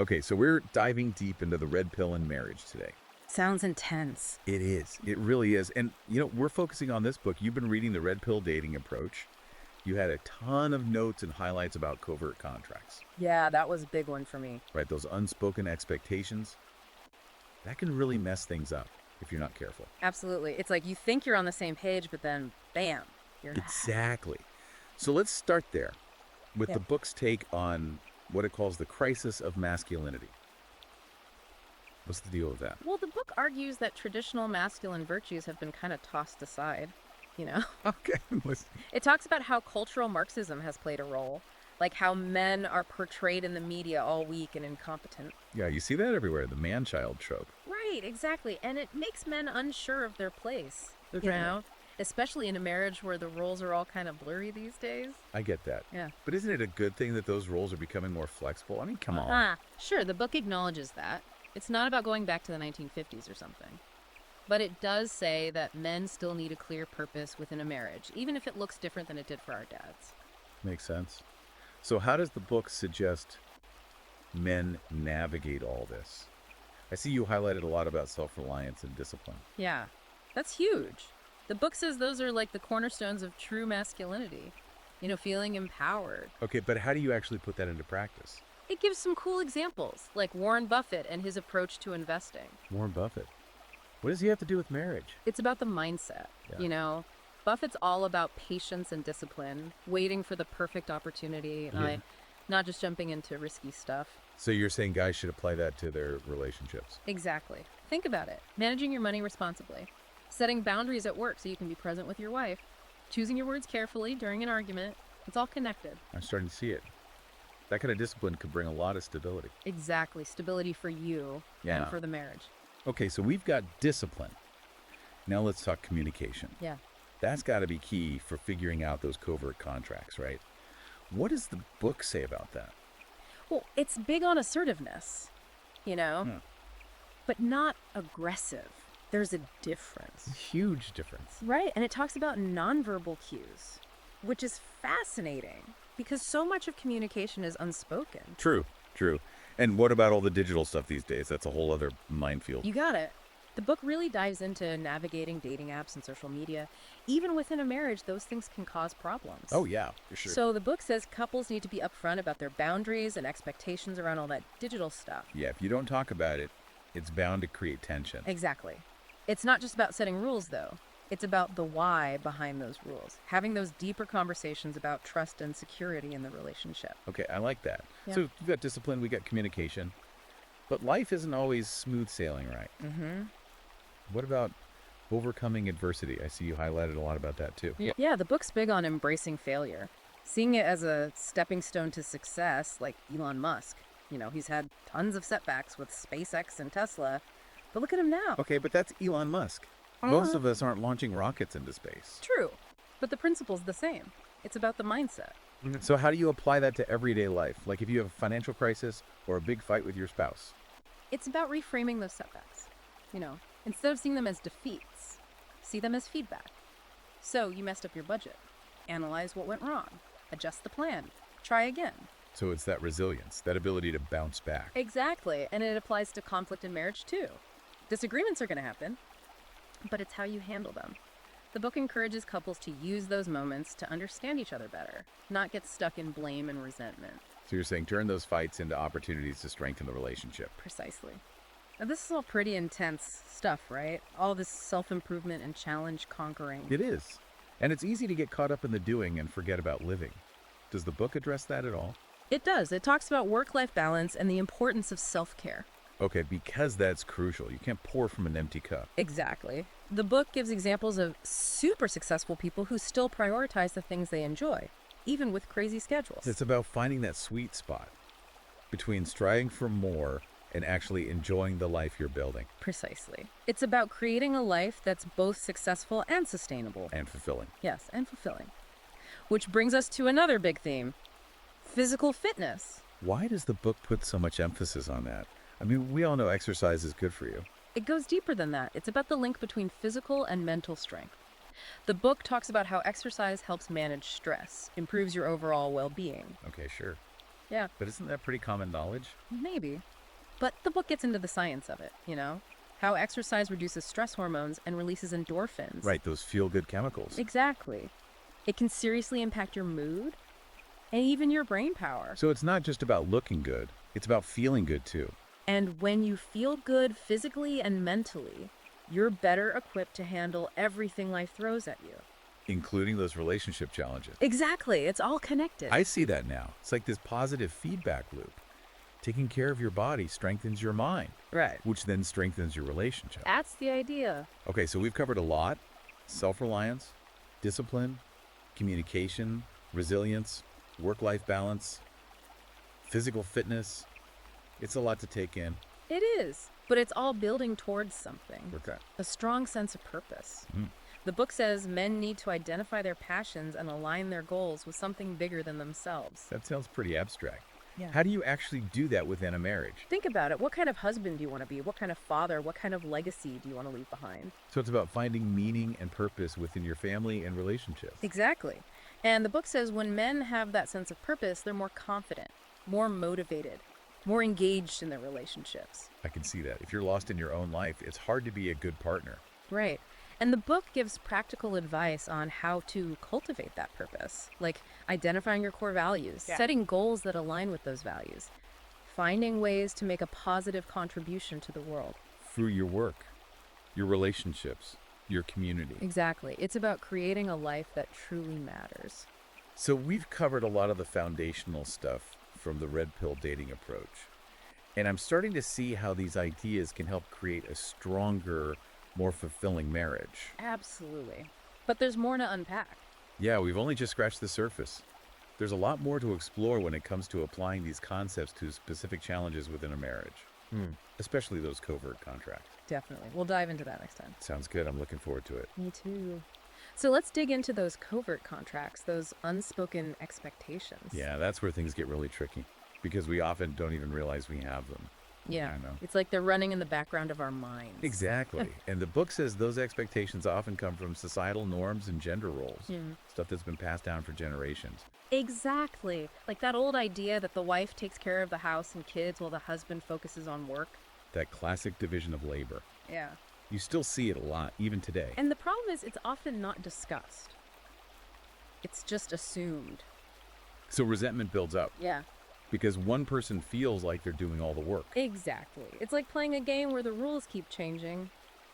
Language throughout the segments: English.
Okay, so we're diving deep into the red pill in marriage today. Sounds intense. It is. It really is. And, we're focusing on this book. You've been reading the red pill dating approach. You had a ton of notes and highlights about covert contracts, Yeah, that was a big one for me. right? Those unspoken expectations. That can really mess things up if you're not careful. Absolutely. It's like you think you're on the same page, but then bam, you're not. Exactly. So let's start there with Yeah. the book's take on what it calls the crisis of masculinity. What's the deal with that? Well, the book argues that traditional masculine virtues have been kind of tossed aside, you know? Okay, listen. It talks about how cultural Marxism has played a role, like how men are portrayed in the media all weak and incompetent. Yeah, you see that everywhere, the man-child trope. Right, exactly. And it makes men unsure of their place, you Yeah. know? Especially in a marriage where the roles are all kind of blurry these days. I get that. Yeah. But isn't it a good thing that those roles are becoming more flexible? I mean, come on. Sure, the book acknowledges that. It's not about going back to the 1950s or something. But it does say that men still need a clear purpose within a marriage, even if it looks different than it did for our dads. Makes sense. So how does the book suggest men navigate all this? I see you highlighted a lot about self-reliance and discipline. Yeah, that's huge. The book says those are like the cornerstones of true masculinity. You know, feeling empowered. Okay, but how do you actually put that into practice? It gives some cool examples, like Warren Buffett and his approach to investing. Warren Buffett. What does he have to do with marriage? It's about the mindset, Yeah. you know? Buffett's all about patience and discipline, waiting for the perfect opportunity, not just jumping into risky stuff. So you're saying guys should apply that to their relationships? Exactly. Think about it. Managing your money responsibly, setting boundaries at work so you can be present with your wife, choosing your words carefully during an argument. It's all connected. I'm starting to see it. That kind of discipline could bring a lot of stability. Exactly. Stability for you Yeah. and for the marriage. Okay, so we've got discipline. Now let's talk communication. Yeah. That's got to be key for figuring out those covert contracts, right? What does the book say about that? Well, it's big on assertiveness, you know, Hmm. but not aggressive. There's a difference. Huge difference. Right. And it talks about nonverbal cues, which is fascinating because so much of communication is unspoken. True. And what about all the digital stuff these days? That's a whole other minefield. You got it. The book really dives into navigating dating apps and social media. Even within a marriage, those things can cause problems. Oh, yeah, for sure. So the book says couples need to be upfront about their boundaries and expectations around all that digital stuff. Yeah, if you don't talk about it, it's bound to create tension. Exactly. It's not just about setting rules, though. It's about the why behind those rules, having those deeper conversations about trust and security in the relationship. Okay, I like that. Yeah. So we've got discipline, we got communication. But life isn't always smooth sailing, right? Mm-hmm. What about overcoming adversity? I see you highlighted a lot about that too. Yeah, the book's big on embracing failure, seeing it as a stepping stone to success, like Elon Musk. You know, he's had tons of setbacks with SpaceX and Tesla, but look at him now. Okay, but that's Elon Musk. Most of us aren't launching rockets into space. True, but the principle's the same. It's about the mindset. So how do you apply that to everyday life? Like if you have a financial crisis or a big fight with your spouse? It's about reframing those setbacks. You know, instead of seeing them as defeats, see them as feedback. So you messed up your budget. Analyze what went wrong. Adjust the plan. Try again. So it's that resilience, that ability to bounce back. Exactly, and it applies to conflict in marriage too. Disagreements are going to happen, but it's how you handle them. The book encourages couples to use those moments to understand each other better, not get stuck in blame and resentment. So you're saying turn those fights into opportunities to strengthen the relationship. Precisely. Now, this is all pretty intense stuff, right? All this self-improvement and challenge conquering. It is. And it's easy to get caught up in the doing and forget about living. Does the book address that at all? It does. It talks about work-life balance and the importance of self-care. Okay, because that's crucial. You can't pour from an empty cup. Exactly. The book gives examples of super successful people who still prioritize the things they enjoy, even with crazy schedules. It's about finding that sweet spot between striving for more and actually enjoying the life you're building. Precisely. It's about creating a life that's both successful and sustainable. And fulfilling. Yes, and fulfilling. Which brings us to another big theme, physical fitness. Why does the book put so much emphasis on that? I mean, we all know exercise is good for you. It goes deeper than that. It's about the link between physical and mental strength. The book talks about how exercise helps manage stress, improves your overall well-being. Okay, sure. Yeah, But isn't that pretty common knowledge? maybe. But the book gets into the science of it, you know? How exercise reduces stress hormones and releases endorphins. Right, those feel-good chemicals. Exactly. It can seriously impact your mood and even your brain power. So it's not just about looking good, it's about feeling good too. And when you feel good physically and mentally, you're better equipped to handle everything life throws at you. Including those relationship challenges. Exactly. It's all connected. I see that now. It's like this positive feedback loop. Taking care of your body strengthens your mind, Right. which then strengthens your relationship. That's the idea. Okay, so we've covered a lot. Self-reliance, discipline, communication, resilience, work-life balance, physical fitness. It's a lot to take in. It is. But it's all building towards something. Okay. A strong sense of purpose. Mm. The book says men need to identify their passions and align their goals with something bigger than themselves. That sounds pretty abstract. Yeah. How do you actually do that within a marriage? Think about it. What kind of husband do you want to be? What kind of father? What kind of legacy do you want to leave behind? So it's about finding meaning and purpose within your family and relationships. Exactly. And the book says when men have that sense of purpose, they're more confident, more motivated, more engaged in their relationships. I can see that. If you're lost in your own life, it's hard to be a good partner. Right. And the book gives practical advice on how to cultivate that purpose, like identifying your core values, setting goals that align with those values, finding ways to make a positive contribution to the world. Through your work, your relationships, your community. Exactly. It's about creating a life that truly matters. So we've covered a lot of the foundational stuff from the red pill dating approach. And I'm starting to see how these ideas can help create a stronger, more fulfilling marriage. Absolutely. But there's more to unpack. Yeah, we've only just scratched the surface. There's a lot more to explore when it comes to applying these concepts to specific challenges within a marriage, especially those covert contracts. Definitely. We'll dive into that next time. Sounds good. I'm looking forward to it. Me too. So let's dig into those covert contracts, those unspoken expectations. Yeah, that's where things get really tricky because we often don't even realize we have them. Yeah. I know. It's like they're running in the background of our minds. Exactly. And the book says those expectations often come from societal norms and gender roles, stuff that's been passed down for generations. Exactly. Like that old idea that the wife takes care of the house and kids while the husband focuses on work. That classic division of labor. Yeah. You still see it a lot, even today. And the problem is it's often not discussed. It's just assumed. So resentment builds up Yeah. because one person feels like they're doing all the work. Exactly. It's like playing a game where the rules keep changing,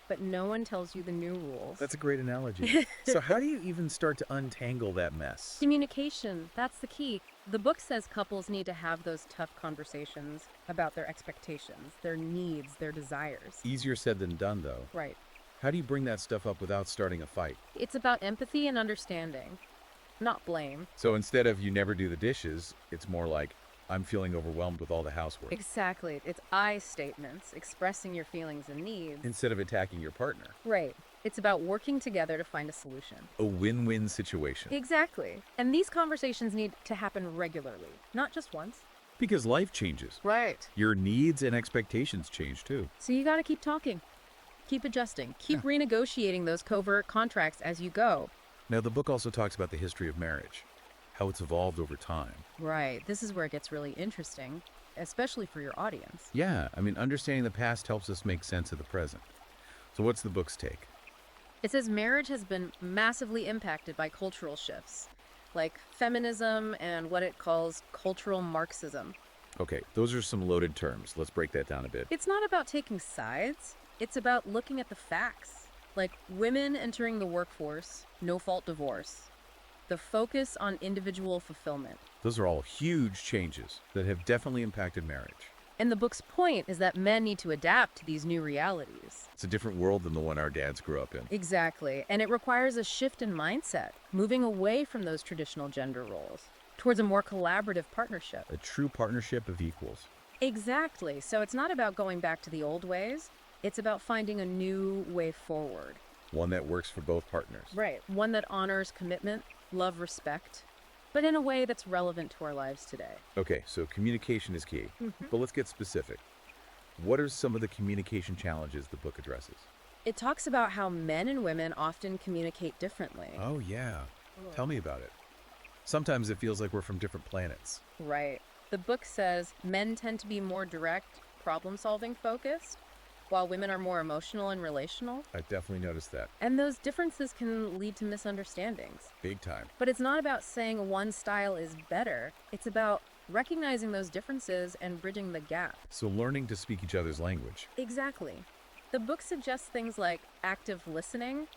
but no one tells you the new rules. That's a great analogy. So how do you even start to untangle that mess? Communication, that's the key. The book says couples need to have those tough conversations about their expectations, their needs, their desires. Easier said than done, though. Right. How do you bring that stuff up without starting a fight? It's about empathy and understanding, not blame. So instead of you never do the dishes, it's more like, I'm feeling overwhelmed with all the housework. Exactly. It's I statements, expressing your feelings and needs. Instead of attacking your partner. Right. It's about working together to find a solution. A win-win situation. Exactly. And these conversations need to happen regularly, not just once. Because life changes. Right. Your needs and expectations change too. So you got to keep talking, keep adjusting, keep renegotiating those covert contracts as you go. Now, the book also talks about the history of marriage, how it's evolved over time. Right. This is where it gets really interesting, especially for your audience. Yeah, I mean, understanding the past helps us make sense of the present. So what's the book's take? It says marriage has been massively impacted by cultural shifts, like feminism and what it calls cultural Marxism. Okay, those are some loaded terms. Let's break that down a bit. It's not about taking sides. It's about looking at the facts, like women entering the workforce, no-fault divorce, the focus on individual fulfillment. Those are all huge changes that have definitely impacted marriage. And the book's point is that men need to adapt to these new realities. It's a different world than the one our dads grew up in. Exactly. And it requires a shift in mindset, moving away from those traditional gender roles towards a more collaborative partnership. A true partnership of equals. Exactly. So it's not about going back to the old ways. It's about finding a new way forward. One that works for both partners. Right. One that honors commitment, love, respect, but in a way that's relevant to our lives today. Okay, so communication is key. But let's get specific. What are some of the communication challenges the book addresses? It talks about how men and women often communicate differently. Oh, yeah. Tell me about it. Sometimes it feels like we're from different planets. Right. The book says men tend to be more direct, problem-solving focused, while women are more emotional and relational. I definitely noticed that. And those differences can lead to misunderstandings. Big time. But it's not about saying one style is better. It's about recognizing those differences and bridging the gap. So learning to speak each other's language. Exactly. The book suggests things like active listening,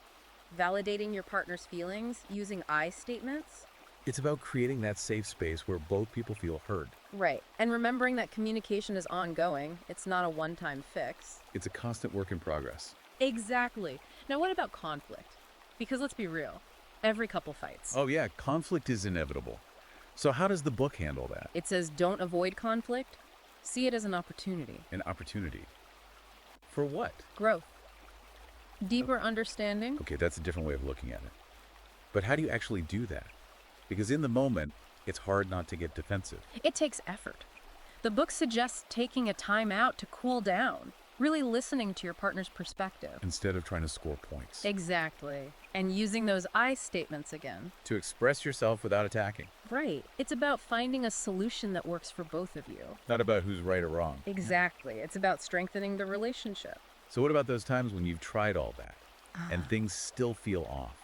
validating your partner's feelings, using I statements. It's about creating that safe space where both people feel heard. Right. And remembering that communication is ongoing. It's not a one-time fix. It's a constant work in progress. Exactly. Now, what about conflict? Because let's be real, every couple fights. Oh yeah, conflict is inevitable. So how does the book handle that? It says don't avoid conflict, see it as an opportunity. An opportunity. For what? Growth. Deeper understanding. Okay, that's a different way of looking at it. But how do you actually do that? Because in the moment, it's hard not to get defensive. It takes effort. The book suggests taking a time out to cool down, really listening to your partner's perspective. Instead of trying to score points. Exactly. And using those I statements again. To express yourself without attacking. Right. It's about finding a solution that works for both of you. Not about who's right or wrong. Exactly. It's about strengthening the relationship. So what about those times when you've tried all that and things still feel off?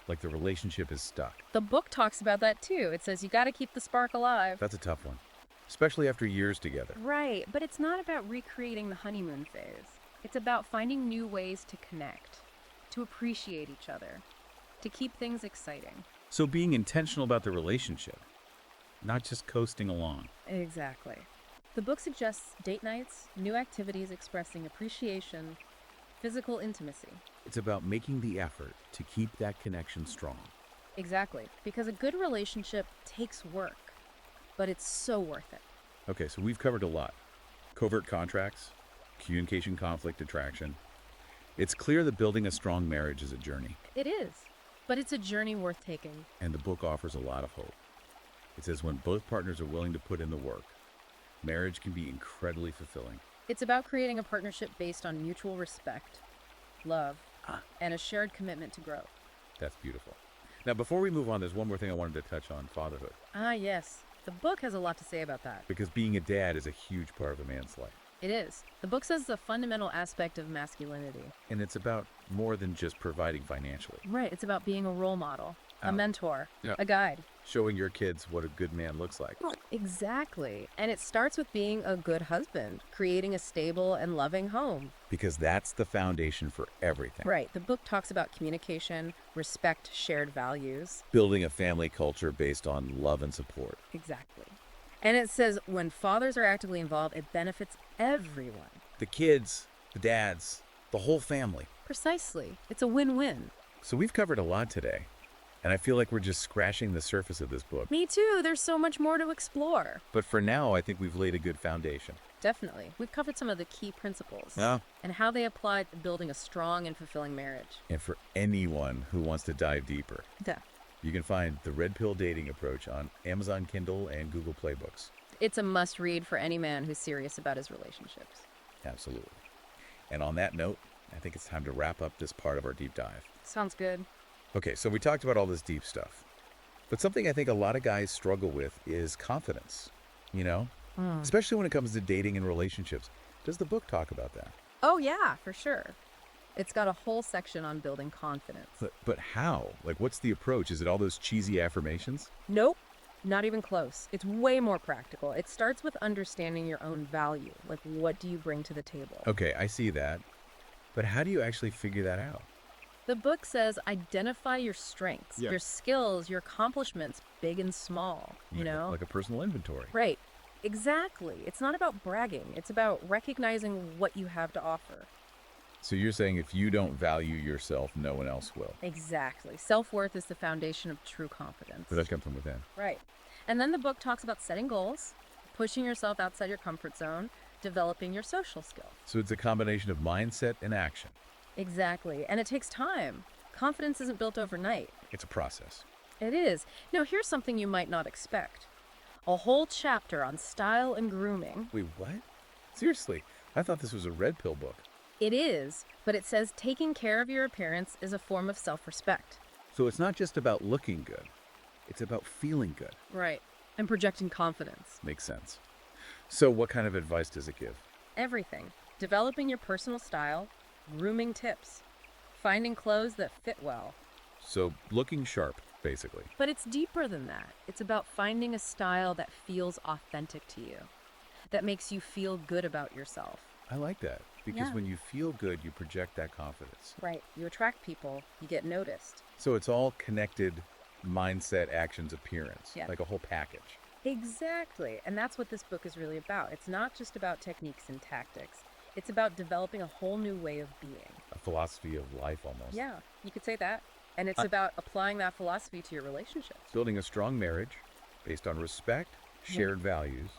Like the relationship is stuck. The book talks about that too. It says you got to keep the spark alive. That's a tough one. Especially after years together. Right, but it's not about recreating the honeymoon phase. It's about finding new ways to connect, to appreciate each other, to keep things exciting. So being intentional about the relationship, not just coasting along. Exactly. The book suggests date nights, new activities expressing appreciation, physical intimacy. It's about making the effort to keep that connection strong. Exactly, because a good relationship takes work, but it's so worth it. Okay, so we've covered a lot. Covert contracts, communication, conflict, attraction. It's clear that building a strong marriage is a journey, It is, but it's a journey worth taking. and the book offers a lot of hope. It says when both partners are willing to put in the work, marriage can be incredibly fulfilling. It's about creating a partnership based on mutual respect, love, and a shared commitment to growth. That's beautiful. Now, before we move on, there's one more thing I wanted to touch on, fatherhood. Ah, yes. The book has a lot to say about that. Because being a dad is a huge part of a man's life. It is. The book says it's a fundamental aspect of masculinity. And it's about more than just providing financially. Right. It's about being a role model, Oh. a mentor, Yeah. a guide. Showing your kids what a good man looks like. Exactly. And it starts with being a good husband, creating a stable and loving home. Because that's the foundation for everything. Right. The book talks about communication, respect, shared values. Building a family culture based on love and support. Exactly. And it says when fathers are actively involved, it benefits everyone. The kids, the dads, the whole family. Precisely. It's a win-win. So we've covered a lot today. And I feel like we're just scratching the surface of this book. Me too. There's so much more to explore. But for now, I think we've laid a good foundation. Definitely. We've covered some of the key principles Yeah. and how they apply to building a strong and fulfilling marriage. And for anyone who wants to dive deeper, Yeah. you can find the Red Pill Dating Approach on Amazon Kindle and Google Play Books. It's a must-read for any man who's serious about his relationships. Absolutely. And on that note, I think it's time to wrap up this part of our deep dive. Sounds good. Okay, so we talked about all this deep stuff. But something I think a lot of guys struggle with is confidence, you know? Especially when it comes to dating and relationships. Does the book talk about that? Oh, yeah, for sure. It's got a whole section on building confidence. But how? Like, what's the approach? Is it all those cheesy affirmations? Nope, not even close. It's way more practical. It starts with understanding your own value. Like, what do you bring to the table? Okay, I see that. But how do you actually figure that out? The book says identify your strengths, Yeah. your skills, your accomplishments, big and small, you know? Like a personal inventory. Right. Exactly. It's not about bragging. It's about recognizing what you have to offer. So you're saying if you don't value yourself, no one else will. Exactly. Self-worth is the foundation of true confidence. But that comes from within. Right. And then the book talks about setting goals, pushing yourself outside your comfort zone, developing your social skills. So it's a combination of mindset and action. Exactly. And it takes time. Confidence isn't built overnight. It's a process. It is. Now, here's something you might not expect. A whole chapter on style and grooming. Wait, what? Seriously? I thought this was a red pill book. It is, but it says taking care of your appearance is a form of self-respect. So it's not just about looking good. It's about feeling good. Right. and projecting confidence. Makes sense. So what kind of advice does it give? Everything. Developing your personal style, grooming tips, finding clothes that fit well. So looking sharp, basically. But it's deeper than that. It's about finding a style that feels authentic to you, that makes you feel good about yourself. I like that because Yeah. when you feel good, you project that confidence. Right. You attract people, you get noticed. So it's all connected mindset, actions, appearance, Yeah. like a whole package. Exactly. And that's what this book is really about. It's not just about techniques and tactics. It's about developing a whole new way of being. A philosophy of life almost. Yeah, you could say that. And it's I- about applying that philosophy to your relationships. Building a strong marriage based on respect, shared values,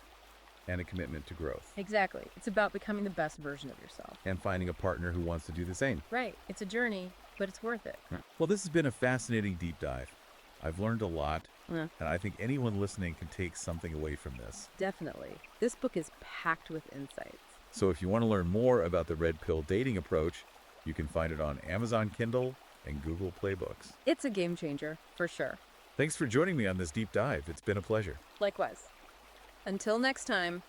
and a commitment to growth. Exactly. It's about becoming the best version of yourself. And finding a partner who wants to do the same. Right. It's a journey, but it's worth it. Well, this has been a fascinating deep dive. I've learned a lot, Yeah. and I think anyone listening can take something away from this. Definitely. This book is packed with insights. So if you want to learn more about the Red Pill dating approach, you can find it on Amazon Kindle and Google Play Books. It's a game changer, for sure. Thanks for joining me on this deep dive. It's been a pleasure. Likewise. Until next time.